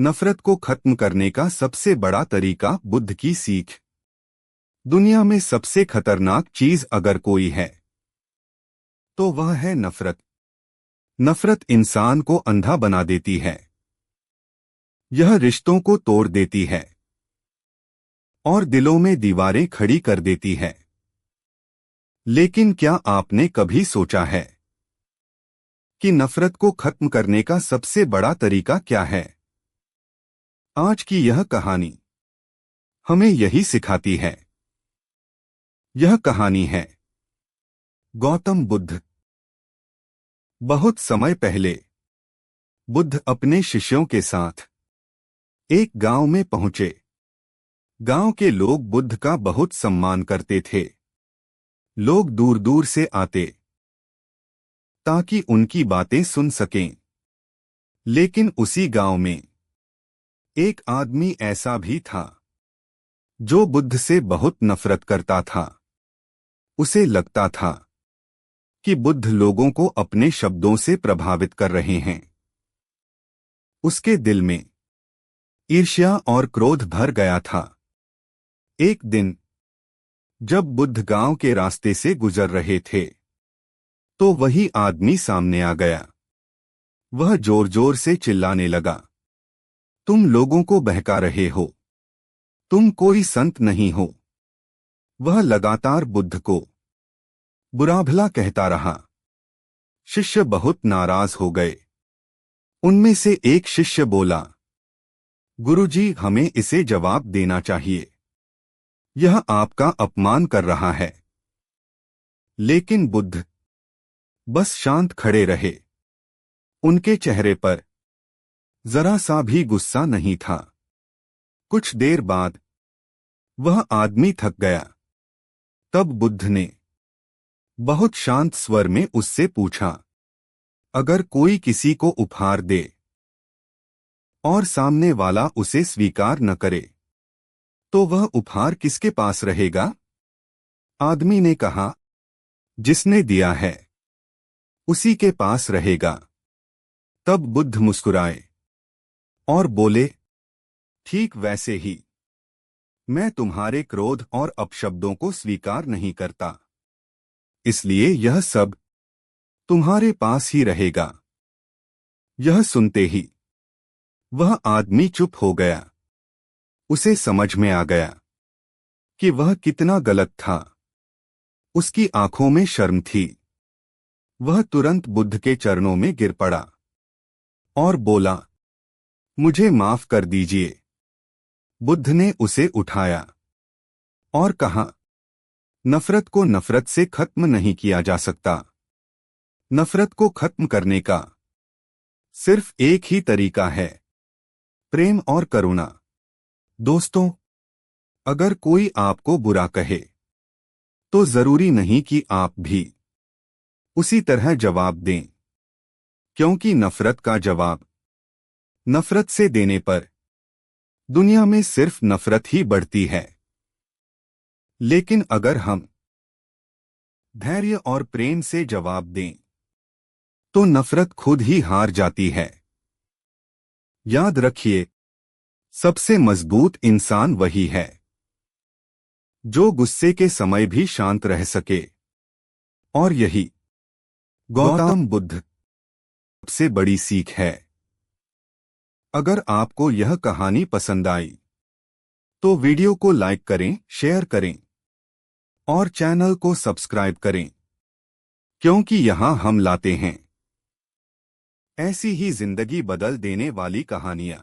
नफरत को खत्म करने का सबसे बड़ा तरीका बुद्ध की सीख। दुनिया में सबसे खतरनाक चीज अगर कोई है तो वह है नफरत। नफरत इंसान को अंधा बना देती है। यह रिश्तों को तोड़ देती है और दिलों में दीवारें खड़ी कर देती है। लेकिन क्या आपने कभी सोचा है कि नफरत को खत्म करने का सबसे बड़ा तरीका क्या है? आज की यह कहानी हमें यही सिखाती है। यह कहानी है गौतम बुद्ध। बहुत समय पहले बुद्ध अपने शिष्यों के साथ एक गांव में पहुंचे। गांव के लोग बुद्ध का बहुत सम्मान करते थे। लोग दूर दूर से आते ताकि उनकी बातें सुन सकें। लेकिन उसी गांव में एक आदमी ऐसा भी था जो बुद्ध से बहुत नफरत करता था। उसे लगता था कि बुद्ध लोगों को अपने शब्दों से प्रभावित कर रहे हैं। उसके दिल में ईर्ष्या और क्रोध भर गया था। एक दिन जब बुद्ध गांव के रास्ते से गुजर रहे थे तो वही आदमी सामने आ गया। वह जोर जोर से चिल्लाने लगा, तुम लोगों को बहका रहे हो, तुम कोई संत नहीं हो। वह लगातार बुद्ध को बुरा भला कहता रहा। शिष्य बहुत नाराज हो गए। उनमें से एक शिष्य बोला, गुरुजी, हमें इसे जवाब देना चाहिए। यह आपका अपमान कर रहा है। लेकिन बुद्ध बस शांत खड़े रहे। उनके चेहरे पर जरा सा भी गुस्सा नहीं था। कुछ देर बाद वह आदमी थक गया। तब बुद्ध ने बहुत शांत स्वर में उससे पूछा, अगर कोई किसी को उपहार दे और सामने वाला उसे स्वीकार न करे तो वह उपहार किसके पास रहेगा? आदमी ने कहा, जिसने दिया है उसी के पास रहेगा। तब बुद्ध मुस्कुराए और बोले, ठीक वैसे ही मैं तुम्हारे क्रोध और अपशब्दों को स्वीकार नहीं करता, इसलिए यह सब तुम्हारे पास ही रहेगा। यह सुनते ही वह आदमी चुप हो गया। उसे समझ में आ गया कि वह कितना गलत था। उसकी आंखों में शर्म थी। वह तुरंत बुद्ध के चरणों में गिर पड़ा और बोला, मुझे माफ कर दीजिए। बुद्ध ने उसे उठाया और कहा, नफरत को नफरत से खत्म नहीं किया जा सकता। नफरत को खत्म करने का सिर्फ एक ही तरीका है, प्रेम और करुणा। दोस्तों, अगर कोई आपको बुरा कहे तो जरूरी नहीं कि आप भी उसी तरह जवाब दें, क्योंकि नफरत का जवाब नफरत से देने पर दुनिया में सिर्फ नफरत ही बढ़ती है। लेकिन अगर हम धैर्य और प्रेम से जवाब दें तो नफरत खुद ही हार जाती है। याद रखिए, सबसे मजबूत इंसान वही है जो गुस्से के समय भी शांत रह सके। और यही गौतम बुद्ध सबसे बड़ी सीख है। अगर आपको यह कहानी पसंद आई तो वीडियो को लाइक करें, शेयर करें और चैनल को सब्सक्राइब करें, क्योंकि यहां हम लाते हैं ऐसी ही जिंदगी बदल देने वाली कहानियां।